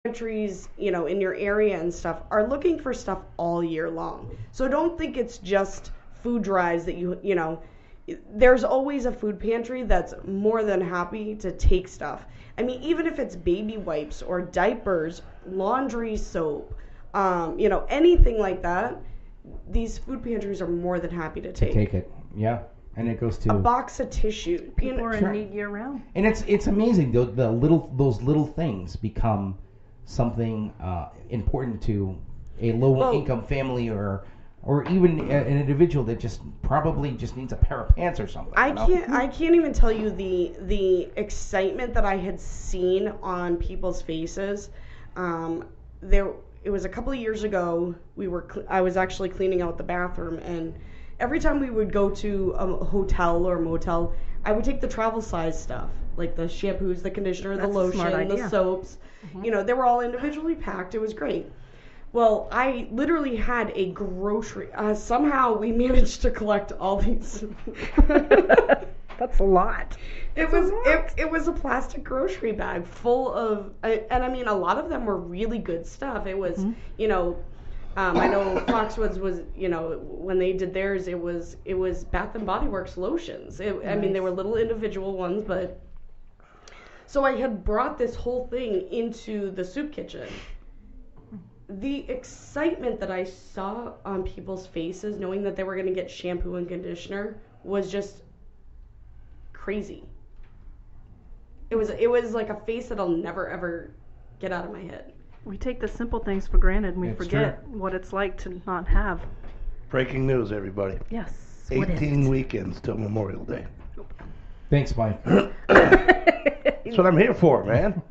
pantries, in your area and stuff are looking for stuff all year long. So don't think it's just food drives that there's always a food pantry that's more than happy to take stuff. I mean, even if it's baby wipes or diapers, laundry soap, anything like that, these food pantries are more than happy to take. Take it, yeah. And it goes to a box of tissue. People are in need year round. And it's amazing. Those little things become something important to a low income family or even an individual that probably just needs a pair of pants or something. I can't even tell you the excitement that I had seen on people's faces. It was a couple of years ago. I was actually cleaning out the bathroom, and every time we would go to a hotel or motel, I would take the travel size stuff, like the shampoos, the conditioner, the lotion, the soaps. Mm-hmm. They were all individually packed. It was great. Well, I literally had a grocery. Somehow we managed to collect all these. That's a lot. It was a plastic grocery bag full of, and I mean, a lot of them were really good stuff. It was, I know Foxwoods was, when they did theirs, it was Bath and Body Works lotions. Nice. I mean, they were little individual ones, but. So I had brought this whole thing into the soup kitchen. The excitement that I saw on people's faces, knowing that they were going to get shampoo and conditioner, was just crazy. It was like a face that I'll never ever get out of my head. We take the simple things for granted, and we forget what it's like to not have. Breaking news, everybody. Yes. 18 weekends till Memorial Day. Thanks, Mike. That's what I'm here for, man.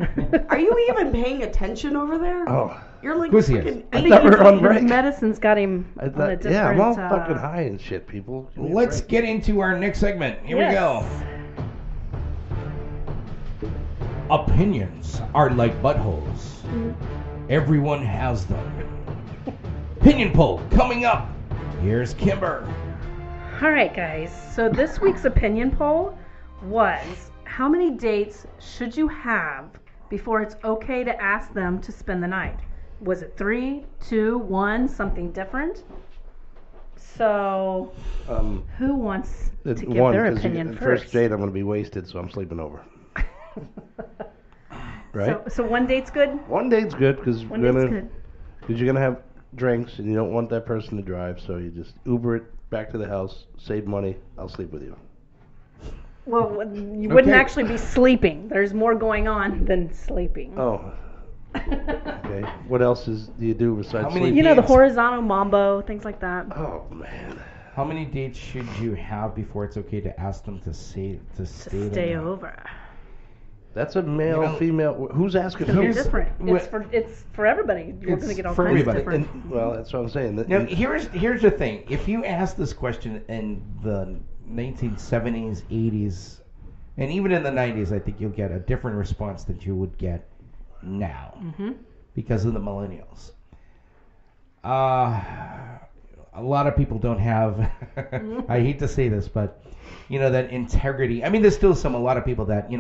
Are you even paying attention over there? Oh. You're like who's freaking. I think never on break. Medicine's got him on a different. Yeah, I'm all fucking high and shit, people. Let's get into our next segment. Here we go. Opinions are like buttholes. Mm-hmm. Everyone has them. Opinion poll coming up. Here's Kimber. All right, guys. So this week's opinion poll was: how many dates should you have before it's okay to ask them to spend the night? Was it 3, 2, 1, something different? So, who wants to give their opinion first? First date, I'm going to be wasted, so I'm sleeping over. Right? So one date's good? One date's good because you're going to have drinks and you don't want that person to drive, so you just Uber it back to the house, save money, I'll sleep with you. Well, you wouldn't actually be sleeping. There's more going on than sleeping. Oh. Okay. What else do you do besides sleep? The horizontal mambo, things like that. Oh man. How many dates should you have before it's okay to ask them to stay over? That's a male, female. Who's asking? It's different. It's for everybody. You're going to get all kinds of different. Well, that's what I'm saying. Now, here's the thing. If you ask this question in the 1970s, 80s, and even in the 90s, I think you'll get a different response than you would get now because of the millennials. A lot of people don't have, I hate to say this, but, that integrity. I mean, there's still a lot of people that,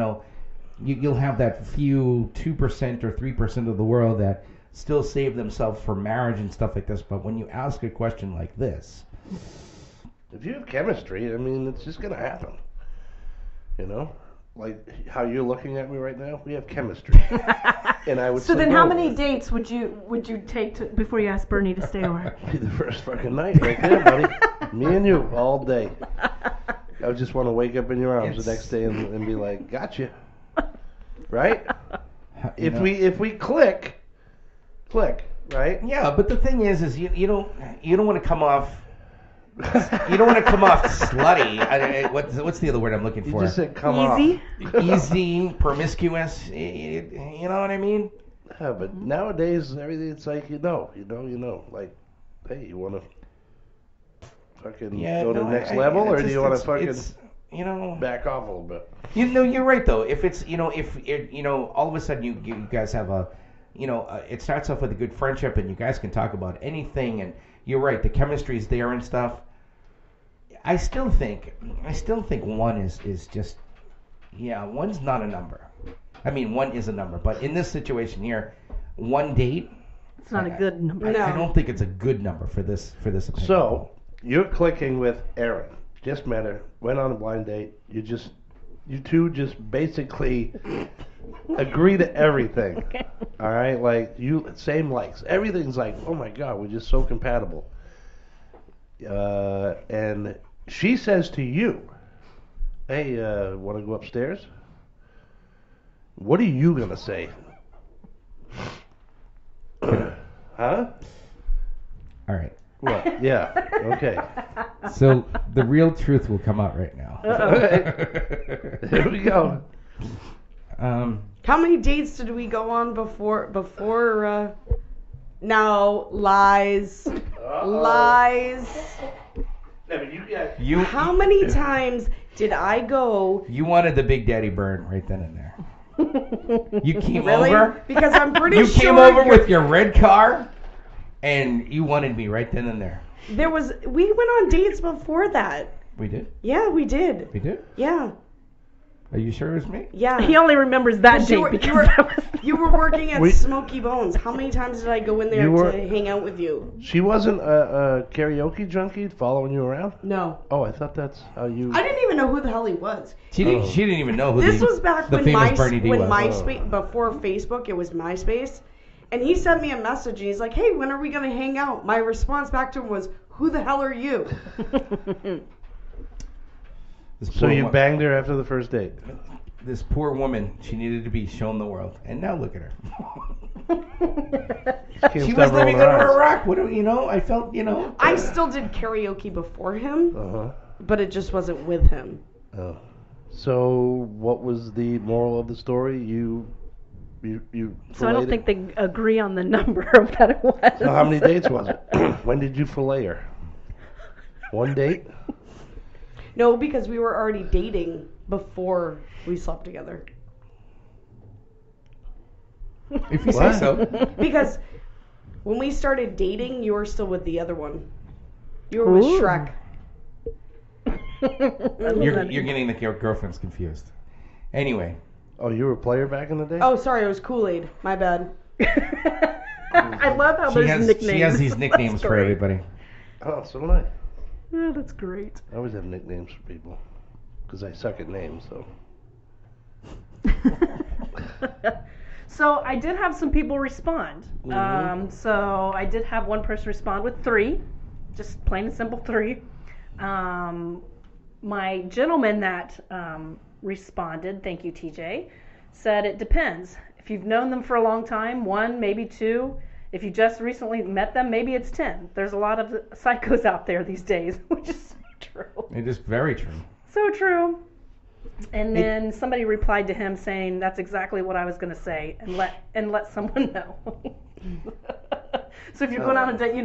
you'll have that few 2% or 3% of the world that still save themselves for marriage and stuff like this. But when you ask a question like this, if you have chemistry, I mean, it's just going to happen. Like how you're looking at me right now, we have chemistry. And I would. So then, how many dates would you take before you ask Bernie to stay over? The first fucking night, right there, buddy. Me and you all day. I would just want to wake up in your arms the next day and be like, "Gotcha." Right? If we click, right? Yeah, but the thing is you don't want to come off. You don't want to come off slutty. What's the other word I'm looking for? You just said come Easy? off. Easy, promiscuous. You know what I mean? Yeah, but nowadays everything it's like you know. Like, hey, you want to fucking go to the next level, or do you want to fucking back off a little bit? You're right though. If it's all of a sudden you guys have a it starts off with a good friendship and you guys can talk about anything, and you're right, the chemistry's there and stuff. I still think one is just, one's not a number. I mean, one is a number, but in this situation here, one date. It's not a good number. No. I don't think it's a good number for this opinion. So you're clicking with Erin. Just met her. Went on a blind date. You two just basically agree to everything. All right, like same likes. Everything's like, oh my god, we're just so compatible. And she says to you, "Hey, want to go upstairs?" What are you gonna say? Huh? All right. What? Yeah. Okay. So the real truth will come out right now. Okay. Here we go. How many dates did we go on before? No, lies. Lies. No, but you got. How many times did I go? You wanted the Big Daddy burn right then and there. You came Really? over. Because I'm pretty You sure came over with your red car, and you wanted me right then and there. we went on dates before that. We did. Yeah, we did. We did. Yeah. Are you sure it was me? Yeah. He only remembers that You date were- because you were- that was You were working at We- Smoky Bones. How many times did I go in there You were- to hang out with you? She wasn't a karaoke junkie following you around? No. Oh, I thought that's how you. I didn't even know who the hell he was. She didn't even know who This the, was back the when famous Bernie D was. MySpace, before Facebook, it was MySpace. And he sent me a message and he's like, "Hey, when are we going to hang out?" My response back to him was, "Who the hell are you?" This So poor you wo- banged her after the first date? This poor woman, she needed to be shown the world, and now look at her. Can't She stop was living rolling her under a eyes. rock. What do you know? I felt, I still did karaoke before him, Uh-huh. but it just wasn't with him. Oh. So what was the moral of the story? You So I don't filleted- think they agree on the number of that it was. So how many dates was it? When did you fillet her? One date? No, because we were already dating before we slept together. If you say What? so. Because when we started dating, you were still with the other one. You were with Ooh. Shrek. You're getting your girlfriends confused. Anyway, Oh, you were a player back in the day? Oh, sorry, it was Kool-Aid. My bad. I love how there's nicknames. she has these That's nicknames for great. everybody. Oh, so did I. Oh, that's great. I always have nicknames for people. Because I suck at names, so. So I did have some people respond. So I did have one person respond with 3, just plain and simple 3. My gentleman that responded, thank you TJ, said it depends. If you've known them for a long time, 1, maybe 2. If you just recently met them, maybe it's 10. There's a lot of psychos out there these days, which is so true. It is very true. So true. And then somebody replied to him saying, "That's exactly what I was going to say, and let someone know." So if you're going on a date, you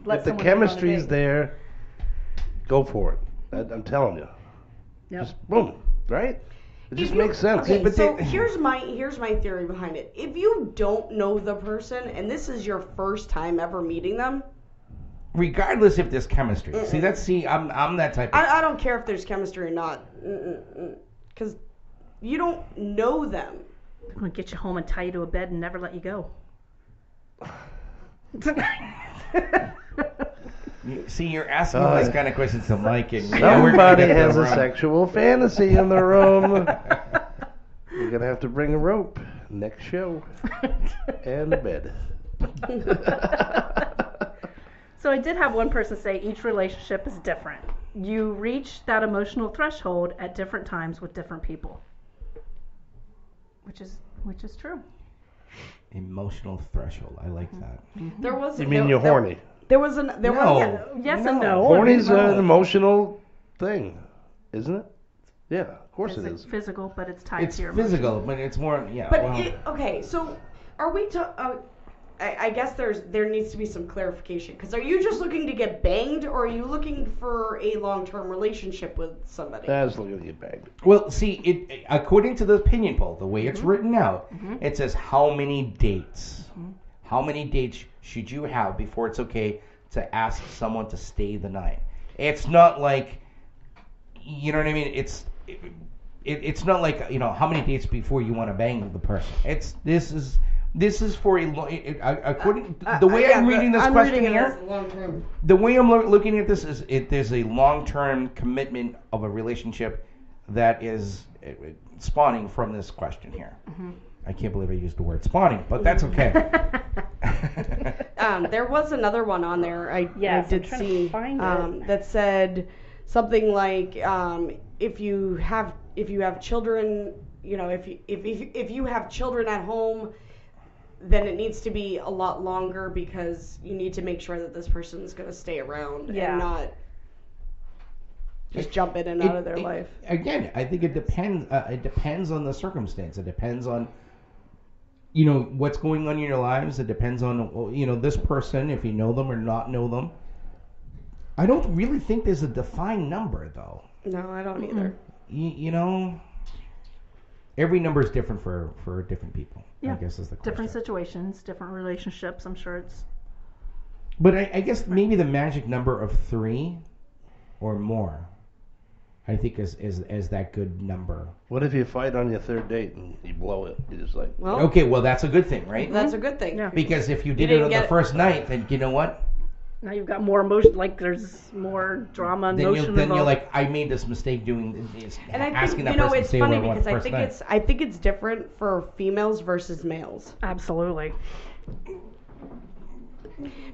let If the someone chemistry's know there, go for it. I'm telling you. Yep. Just boom, right? It just If you- makes sense. Okay, but so they- here's my theory behind it. If you don't know the person and this is your first time ever meeting them, Regardless if there's chemistry. I'm that type of I don't care if there's chemistry or not, because you don't know them. I'm going to get you home and tie you to a bed and never let you go. See, you're asking all these kind of questions to Mike, and Somebody get has that a wrong. sexual fantasy in the room. You're gonna have to bring a rope next show and a bed. So I did have one person say each relationship is different. You reach that emotional threshold at different times with different people, which is true. Emotional threshold. I like that. There was. You mean you're horny? There was an. There No. was. Yes and no. Horny's no. an emotional thing, isn't it? Yeah, of course it is. Physical, but it's tied It's to your physical, emotions. but it's more. Yeah. But well, okay, so are we? I guess there needs to be some clarification. Because are you just looking to get banged, or are you looking for a long-term relationship with somebody? That's looking to get bagged. Well, see, it according to the opinion poll, the way it's written out, it says how many dates. How many dates should you have before it's okay to ask someone to stay the night? It's not like, you know what I mean? It's not like, how many dates before you want to bang the person. This is This is for according the way I'm reading this I'm question reading it here. as long-term. The way I'm looking at this is there's a long-term commitment of a relationship that is spawning from this question here. Mm-hmm. I can't believe I used the word spawning, but that's okay. There was another one on there I did see find that said something like if you have children, if you have children at home, then it needs to be a lot longer because you need to make sure that this person is going to stay around and not just jump in and out of their life. Again, I think it depends. It depends on the circumstance. It depends on what's going on in your lives. It depends on this person, if you know them or not know them. I don't really think there's a defined number though. No, I don't either. Every number is different for different people. Yeah. I guess is the question. Different situations, different relationships. I'm sure it's. But I guess maybe the magic number of 3 or more, I think is that good number. What if you fight on your third date and you blow it? You're just like, Well, Okay, well that's a good thing, right? that's a good thing. Yeah. Because if you did You it didn't on the get- first night, then you know what? Now you've got more emotion. Like there's more drama and Then emotion you're involved. like, I made this mistake doing this, And I asking think that person to it's stay funny over on because the first night. I think it's different for females versus males. Absolutely.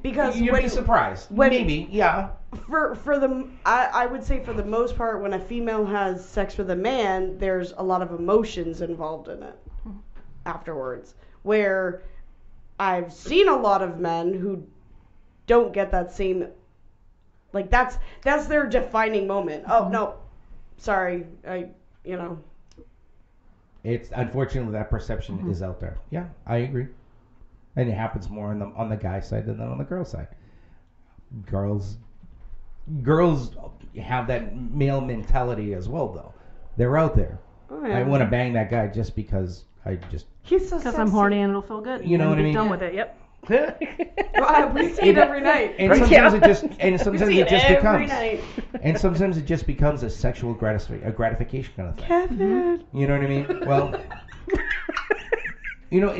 Because You'd be surprised. Maybe, yeah. I would say for the most part, when a female has sex with a man, there's a lot of emotions involved in it afterwards. Where I've seen a lot of men who don't get that same, like that's their defining moment. Oh no, sorry, It's unfortunately that perception is out there. Yeah, I agree. And it happens more on the guy side than on the girl side. Girls have that male mentality as well, though. They're out there. Oh, yeah. I want to bang that guy just because I just. He's so Because sexy. I'm horny and it'll feel good. You know and what I be mean? Done with it. Yep. We see it every night. And sometimes We it see just every becomes. night. And sometimes it just becomes a sexual gratification kind of thing. Kevin. You know what I mean? Well,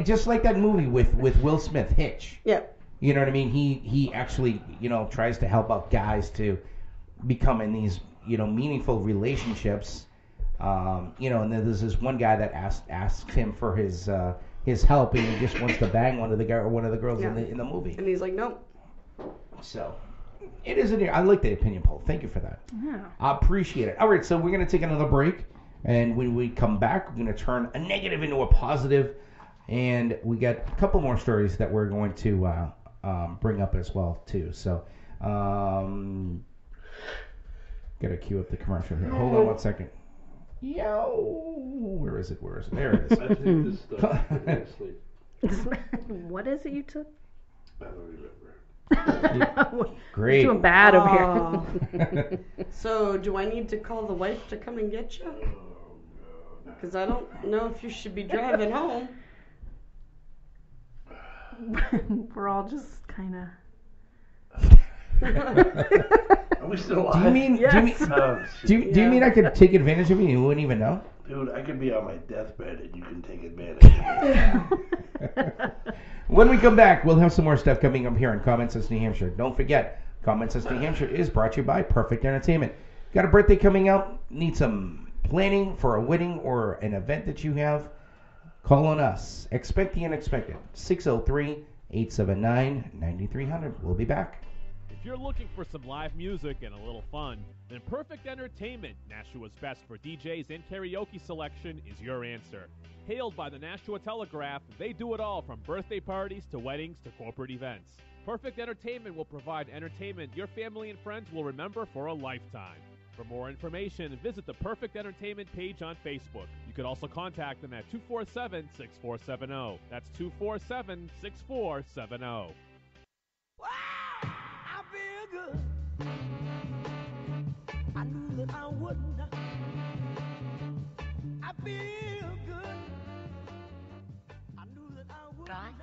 just like that movie with Will Smith, Hitch. Yeah. You know what I mean? He actually, tries to help out guys to become in these, meaningful relationships. And then there's this one guy that asks him for his help, and he just wants to bang one of the girls in the movie. And he's like, nope. So, it is. I like the opinion poll. Thank you for that. Yeah. I appreciate it. All right, so we're gonna take another break, and when we come back, we're gonna turn a negative into a positive, and we got a couple more stories that we're going to bring up as well too. So, gotta cue up the commercial here. Hold on 1 second. Yo, where is it? There it is. I think this stuff is sleep. What is it you took? I don't remember. Great. Doing bad over here. So, do I need to call the wife to come and get you? Because I don't know if you should be driving home. We're all just kind of. Are we still alive? Do you mean? Yes. Do you mean I could take advantage of you and you wouldn't even know? Dude, I could be on my deathbed and you can take advantage of me. When we come back, we'll have some more stuff coming up here on Common Sense New Hampshire. Don't forget, Common Sense New Hampshire is brought to you by Perfect Entertainment. Got a birthday coming up? Need some planning for a wedding or an event that you have? Call on us. Expect the unexpected. 603-879-9300. We'll be back. If you're looking for some live music and a little fun, then Perfect Entertainment, Nashua's best for DJs and karaoke selection, is your answer. Hailed by the Nashua Telegraph, they do it all from birthday parties to weddings to corporate events. Perfect Entertainment will provide entertainment your family and friends will remember for a lifetime. For more information, visit the Perfect Entertainment page on Facebook. You could also contact them at 247-6470. That's 247-6470. Good. I knew that I would not. I feel good. I knew that I would not.